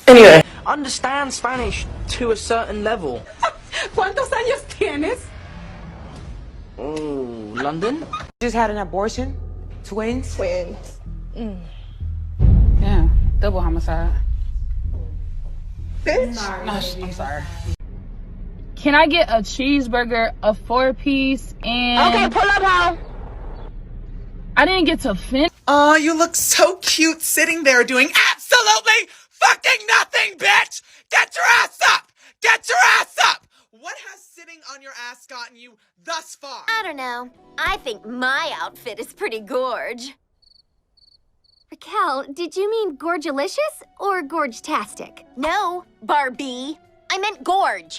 Anyway. Understand Spanish to a certain level. ¿Cuántos años tienes? Oh, London? Just had an abortion? Twins? Twins. Yeah, double homicide. Bitch. No, I'm sorry. Can I get a cheeseburger, a 4-piece, and... Okay, pull up, ho. I didn't get to finish. Aw, you look so cute sitting there doing absolutely fucking nothing, bitch! Get your ass up! Get your ass up! What has sitting on your ass gotten you thus far? I don't know. I think my outfit is pretty gorge. Raquel, did you mean gorgelicious or gorge-tastic? No, Barbie. I meant gorge.